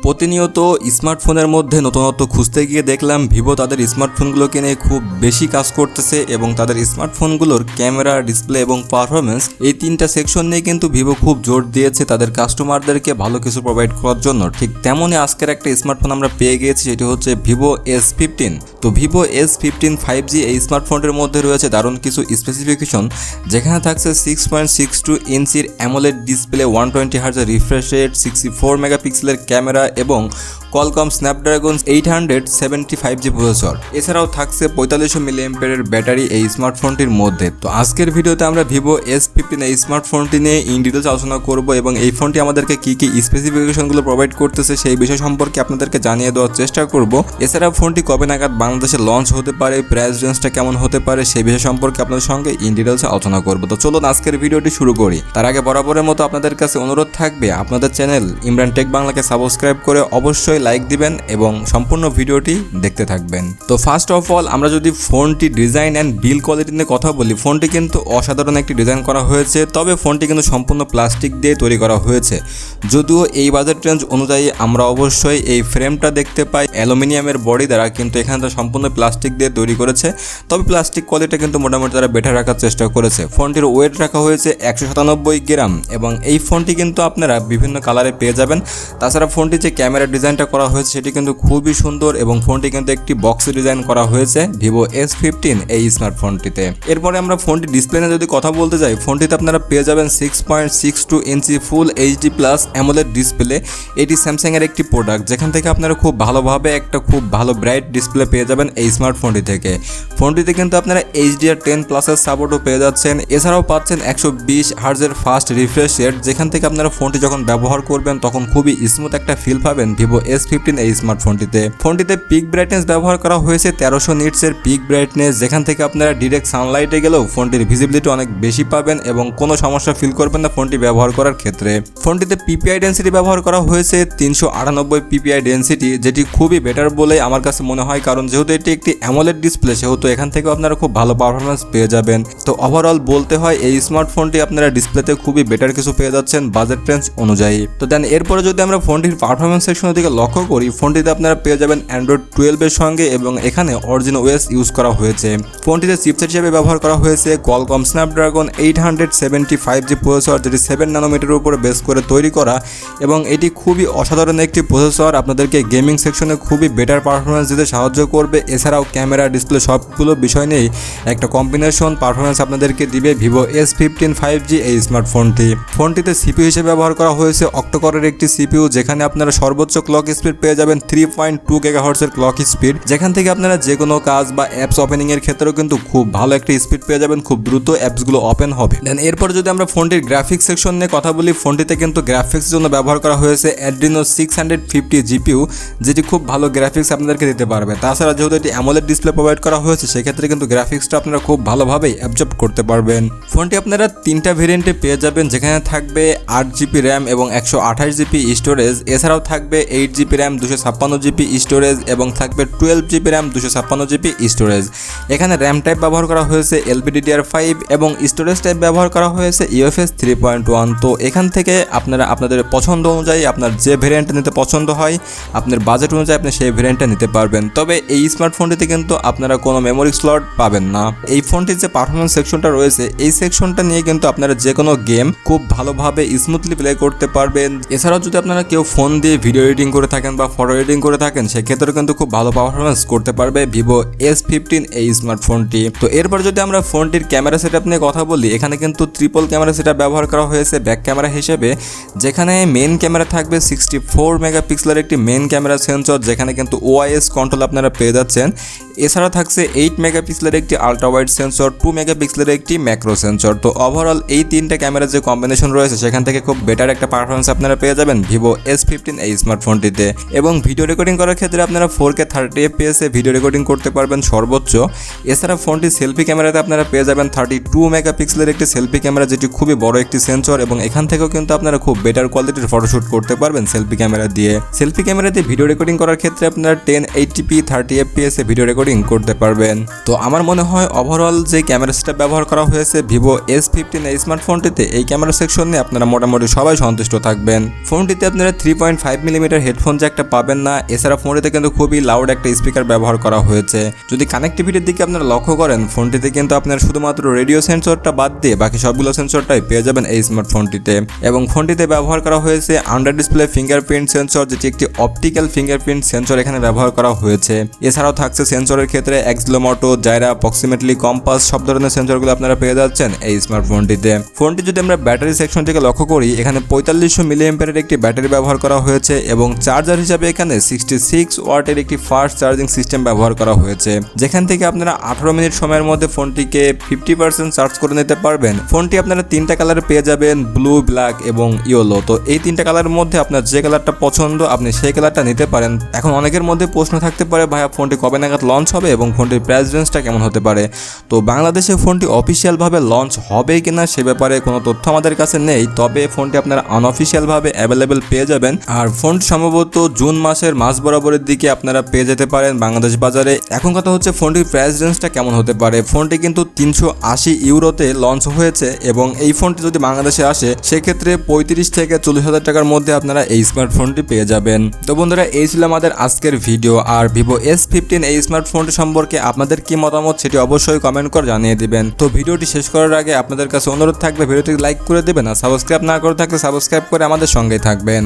প্রতিনিয়ত স্মার্টফোনের মধ্যে নতুনত্ব খুঁজতে গিয়ে দেখলাম ভিভো তাদের স্মার্টফোনগুলোকে নিয়ে খুব বেশি কাজ করতেছে এবং তাদের স্মার্টফোনগুলোর ক্যামেরা, ডিসপ্লে এবং পারফরমেন্স এই তিনটা সেকশন নিয়ে কিন্তু ভিভো খুব জোর দিয়েছে তাদের কাস্টমারদেরকে ভালো কিছু প্রোভাইড করার জন্য। ঠিক তেমনই আজকের একটা স্মার্টফোন আমরা পেয়ে গিয়েছি, সেটি হচ্ছে ভিভো S15। তো ভিভো S15 5G এই স্মার্টফোনটির মধ্যে রয়েছে দারুণ কিছু স্পেসিফিকেশন, যেখানে থাকছে 6.62 ইঞ্চির অ্যামোলেড ডিসপ্লে, 120 হার্টজের রিফ্রেশ রেট, 64 মেগাপিক্সেলের ক্যামেরা এবং কলকম স্ন্যাপড্রাগন 875G প্রসেসর। এছাড়াও থাকছে 4500 মিলিঅ্যাম্পিয়ারের ব্যাটারি এই স্মার্টফোনটির মধ্যে। তো আজকের ভিডিওতে আমরা ভিভো S15 এই স্মার্টফোনটি নিয়ে ইন ডিটেলস আলোচনা করব এবং এই ফোনটি আমাদেরকে কী কী স্পেসিফিকেশনগুলো প্রোভাইড করতেছে সেই বিষয় সম্পর্কে আপনাদেরকে জানিয়ে দেওয়ার চেষ্টা করব। এছাড়াও ফোনটি কবে নাগাদ বাংলাদেশে লঞ্চ হতে পারে, প্রাইস রেঞ্জটা কেমন হতে পারে সেই বিষয় সম্পর্কে আপনাদের সঙ্গে ইন ডিটেলস আলোচনা করব। তো চলুন আজকের ভিডিওটি শুরু করি। তার আগে বরাবরের মতো আপনাদের কাছে অনুরোধ থাকবে আপনাদের চ্যানেল ইমরান টেক বাংলাকে সাবস্ক্রাইব করে অবশ্যই লাইক দিবেন এবং সম্পূর্ণ ভিডিওটি দেখতে থাকবেন। তো ফার্স্ট অফ অল আমরা যদি ফোনটি ডিজাইন অ্যান্ড বিল্ড কোয়ালিটি নিয়ে কথা বলি, ফোনটি কিন্তু অসাধারণ একটি ডিজাইন করা হয়েছে, তবে ফোনটি কিন্তু সম্পূর্ণ প্লাস্টিক দিয়ে তৈরি করা হয়েছে। যদিও এই বাজেট রেঞ্জ অনুযায়ী আমরা অবশ্যই এই ফ্রেমটা দেখতে পাই অ্যালুমিনিয়ামের বডি দ্বারা, কিন্তু এখানে তো সম্পূর্ণ প্লাস্টিক দিয়ে তৈরি করেছে, তবে প্লাস্টিক কোয়ালিটি কিন্তু মোটামুটি তারা বেটার রাখার চেষ্টা করেছে। ফোনটির ওয়েট রাখা হয়েছে 197 গ্রাম এবং এই ফোনটি কিন্তু আপনারা বিভিন্ন কালারে পেয়ে যাবেন। তাছাড়া ফোনটি যে ক্যামেরা ডিজাইনটা করা হয়েছে সেটি কিন্তু খুবই সুন্দর এবং ফোনটি কিন্তু একটি বক্সে ডিজাইন করা হয়েছে ভিভো S15 এই স্মার্টফোনটিতে। এরপরে আমরা ফোনটি ডিসপ্লে নিয়ে যদি কথা বলতে যাই, ফোনটিতে আপনারা পেয়ে যাবেন 6.62 ইঞ্চি ফুল HD প্লাস অ্যামোলেড ডিসপ্লে। এটি স্যামসাংয়ের একটি প্রোডাক্ট, যেখান থেকে আপনারা খুব ভালোভাবে একটা খুব ভালো ব্রাইট ডিসপ্লে পেয়ে যাবেন এই স্মার্টফোনটি থেকে। ফোনটিতে কিন্তু আপনারা HDR10 প্লাসের সাপোর্টও পেয়ে যাচ্ছেন। এছাড়াও পাচ্ছেন 120 হার্টজের ফাস্ট রিফ্রেশ রেট, যেখান থেকে আপনারা ফোনটি যখন ব্যবহার করবেন তখন খুবই স্মুথ একটা ফিল পাবেন ভিভো S15 এই স্মার্টফোনটিতে। ফোনটিতে পিক ব্রাইটনেস ব্যবহার করা হয়েছে 1300 নিটসের পিক ব্রাইটনেস, যেখান থেকে আপনারা ডিরেক্ট সানলাইটে গেলেও ফোনটির ভিজিবিলিটি অনেক বেশি পাবেন এবং কোনো সমস্যা ফিল করবেন না ফোনটি ব্যবহার করার ক্ষেত্রে। ফোনটিতে পিপিআই ডেন্সিটি ব্যবহার করা হয়েছে 398 পিপিআই ডেন্সিটি, যেটি খুবই বেটার বলে আমার কাছে মনে হয়, কারণ যেহেতু এটি একটি অ্যামোলেড ডিসপ্লে সেহেতু এখান থেকে আপনারা খুব ভালো পারফরমেন্স পেয়ে যাবেন। তো ওভারঅল বলতে হয় এই স্মার্টফোনটি আপনারা ডিসপ্লেতে খুবই বেটার কিছু পেয়ে যাচ্ছেন বাজেট রেঞ্জ অনুযায়ী। তো দেন এরপরে যদি আমরা ফোনটির পারফরমেন্স সেকশনের দিকে লক্ষ্য করি, ফোনটিতে আপনারা পেয়ে যাবেন অ্যান্ড্রয়েড 12 এর সঙ্গে এবং এখানে অরিজিন ওএস ইউজ করা হয়েছে। ফোনটিতে চিপসেট হিসেবে ব্যবহার করা হয়েছে কলকম স্ন্যাপড্রাগন 875G প্রসেসর, যেটি 7 ন্যানোমিটারের উপরে বেস করে তৈরি করা এবং এটি খুবই অসাধারণ একটি প্রসেসর, আপনাদেরকে গেমিং সেকশনে খুবই বেটার পারফরমেন্স দিতে সাহায্য করবে। এছাড়াও ক্যামেরা, ডিসপ্লে সবগুলো বিষয় নিয়েই একটা কম্বিনেশন পারফরমেন্স আপনাদেরকে দিবে ভিভো S15 5G এই স্মার্টফোনটি। ফোনটিতে সিপিইউ হিসেবে ব্যবহার করা হয়েছে অক্টোকরের একটি সিপিইউ, যেখানে আপনারা সর্বোচ্চ ক্লক স্পিড পেয়ে যাবেন 3.2 GHz এর ক্লক স্পিড, যেখান থেকে আপনারা যে কোনো কাজ বা অ্যাপস ওপেনিং এর ক্ষেত্রেও কিন্তু খুব ভালো একটা স্পিড পেয়ে যাবেন, খুব দ্রুত অ্যাপসগুলো ওপেন হবে। দেন এরপর যদি আমরা ফোনটির গ্রাফিক্স সেকশন নিয়ে কথা বলি, ফোনটিতে কিন্তু গ্রাফিক্সের জন্য ব্যবহার করা হয়েছে Adreno 650 GPU, যেটি খুব ভালো গ্রাফিক্স আপনাদেরকে দিতে পারবে। তাছাড়া যেহেতু এটি অ্যামোলেড ডিসপ্লে প্রোভাইড করা হয়েছে সেক্ষেত্রে কিন্তু গ্রাফিক্সটা আপনারা খুব ভালোভাবেই অ্যাবজর্ব করতে পারবেন। ফোনটি আপনারা তিনটা ভেরিয়েন্টে পেয়ে যাবেন, যেখানে থাকবে 8GB র্যাম এবং 128GB স্টোরেজ। এছাড়াও থাকবে 8GB র্যাম 256GB স্টোরেজ এবং থাকবে 12GB র্যাম 256GB স্টোরেজ। এখানে র্যাম টাইপ ব্যবহার করা হয়েছে LPDDR5 এবং স্টোরেজ টাইপ ব্যবহার করা হয়েছে UFS 3.1। তো এখান থেকে আপনারা আপনাদের পছন্দ অনুযায়ী আপনার যে ভেরিয়েন্টটা নিতে পছন্দ হয়, আপনার বাজেট অনুযায়ী আপনি সেই ভেরিয়েন্টটা নিতে পারবেন। তবে এই স্মার্টফোনটিতে কিন্তু আপনারা কোনো মেমোরি স্লট পাবেন না। এই ফোনটির যে পারফরমেন্স সেকশনটা রয়েছে এই সেকশনটা নিয়ে কিন্তু আপনারা যে কোনো গেম খুব ভালোভাবে স্মুথলি প্লে করতে পারবেন। এছাড়াও যদি আপনারা কেউ ফোন দিয়ে ভিডিও এডিটিং করে থাকেন বা ফটো এডিটিং করে থাকেন সেক্ষেত্রে কিন্তু খুব ভালো পারফরমেন্স করতে পারবে ভিভো S15 এই স্মার্টফোনটি। তো এরপর যদি আমরা ফোনটির ক্যামেরা সেটআপ নিয়ে কথা বলি, এখানে কিন্তু ট্রিপল ক্যামেরা সেটআপ ব্যবহার করা হয়েছে ব্যাক ক্যামেরা হিসেবে, যেখানে মেইন ক্যামেরা থাকবে 64 মেগাপিক্সেলের একটি মেইন ক্যামেরা সেন্সর, যেখানে কিন্তু OIS কন্ট্রোল আপনারা পেয়ে যাচ্ছেন। এছাড়া থাকছে 8 মেগাপিক্সেলের একটি আলট্রা ওয়াইড সেন্সর, 2 মেগাপিক্সেলের একটি ম্যাক্রো সেন্সর। তো ওভারঅল এই তিনটা ক্যামেরার যে কম্বিনেশন রয়েছে সেখান থেকে খুব বেটার একটা পারফরমেন্স আপনারা পেয়ে যাবেন ভিভো S15 এই স্মার্টফোনটিতে। এবং ভিডিও রেকর্ডিং করার ক্ষেত্রে আপনারা 4K 30fps এ ভিডিও রেকর্ডিং করতে পারবেন সর্বোচ্চ। এছাড়া ফোনটি সেলফি ক্যামেরাতে আপনারা পেয়ে যাবেন 32 মেগাপিক্সেলের একটি সেলফি ক্যামেরা, যেটি খুবই বড় একটি সেন্সর এবং এখান থেকেও কিন্তু আপনারা খুব বেটার কোয়ালিটির ফটোশুট করতে পারবেন সেলফি ক্যামেরা দিয়ে। সেলফি ক্যামেরা দিয়ে ভিডিও রেকর্ডিং করার ক্ষেত্রে আপনারা 1080p 30fps এ ভিডিও রেকর্ডিং করতে পারবেন। তো আমার মনে হয় ওভারঅল যে ক্যামেরা সেটআপ ব্যবহার করা হয়েছে ভিভো S15 এই স্মার্টফোনটিতে, এই ক্যামেরা সেকশন নিয়ে আপনারা মোটামুটি সবাই সন্তুষ্ট থাকবেন। ফোনটিতে আপনারা 3.5 5mm হেডফোন জ্যাকটা পাবেন না। এছাড়া ফোনটিতে কিন্তু খুবই লাউড একটা স্পিকার ব্যবহার করা হয়েছে। যদি কানেক্টিভিটির দিকে আপনারা লক্ষ্য করেন, ফোনটিতে কিন্তু আপনার শুধুমাত্র রেডিও সেন্সরটা বাদ দিয়ে বাকি সবগুলো সেন্সরটাই পেয়ে যাবেন এই স্মার্টফোনটিতে। এবং ফোনটিতে ব্যবহার করা হয়েছে আন্ডার ডিসপ্লে ফিঙ্গারপ্রিন্ট সেন্সর, যেটি একটি অপটিক্যাল ফিঙ্গারপ্রিন্ট সেন্সর এখানে ব্যবহার করা হয়েছে। এছাড়াও থাকছে সেন্সরের ক্ষেত্রে অ্যাক্সিলোমোটো, জাইরা, প্রক্সিমেটলি, কম্পাস সব ধরনের সেন্সরগুলো আপনারা পেয়ে যাচ্ছেন এই স্মার্টফোনটিতে। ফোনটি যদি আমরা ব্যাটারি সেকশন থেকে লক্ষ্য করি, এখানে 4500 মিলিঅ্যাম্পিয়ারের একটি ব্যাটারি ব্যবহার করা হয়েছে এবং চার্জার হিসাবে এখানে 66 ওয়াটের একটি ফাস্ট চার্জিং সিস্টেম ব্যবহার করা হয়েছে, যেখান থেকে আপনারা 18 মিনিট সময়ের মধ্যে ফোনটিকে 50% চার্জ করে নিতে পারবেন। ফোনটি আপনারা তিনটা কালারে পেয়ে যাবেন, ব্লু, ব্ল্যাক এবং ইয়েলো। তো এই তিনটা কালারের মধ্যে আপনার যে কালারটা পছন্দ আপনি সেই কালারটা নিতে পারেন। এখন অনেকের মধ্যে প্রশ্ন থাকতে পারে, ভাইয়া ফোনটি কবে নাগাদ লঞ্চ হবে এবং ফোনটির প্রাইস রেঞ্জটা কেমন হতে পারে। তো বাংলাদেশে ফোনটি অফিসিয়ালভাবে লঞ্চ হবে কিনা সে ব্যাপারে কোনো তথ্য আমাদের কাছে নেই, তবে ফোনটি আপনারা আনঅফিসিয়ালভাবে অ্যাভেলেবেল পেয়ে যাবেন। আর ফোনটি সম্ভবত জুন মাসের মাঝ বরাবরের দিকে আপনারা পেয়ে যেতে পারেন বাংলাদেশ বাজারে। এখন কথা হচ্ছে ফোনটির প্রাইস রেঞ্জটা কেমন হতে পারে। ফোনটি কিন্তু 380 ইউরোতে লঞ্চ হয়েছে এবং এই ফোনটি যদি বাংলাদেশে আসে সেক্ষেত্রে 35 থেকে 40,000 টাকার মধ্যে আপনারা এই স্মার্টফোনটি পেয়ে যাবেন। তো বন্ধুরা, এই ছিল আমাদের আজকের ভিডিও। আর Vivo S15 এই স্মার্টফোনটি সম্পর্কে আপনাদের কি মতামত সেটি অবশ্যই কমেন্ট করে জানিয়ে দিবেন। তো ভিডিওটি শেষ করার আগে আপনাদের কাছে অনুরোধ থাকবে ভিডিওটি লাইক করে দেবেন, আর সাবস্ক্রাইব না করে থাকলে সাবস্ক্রাইব করে আমাদের সঙ্গেই থাকবেন।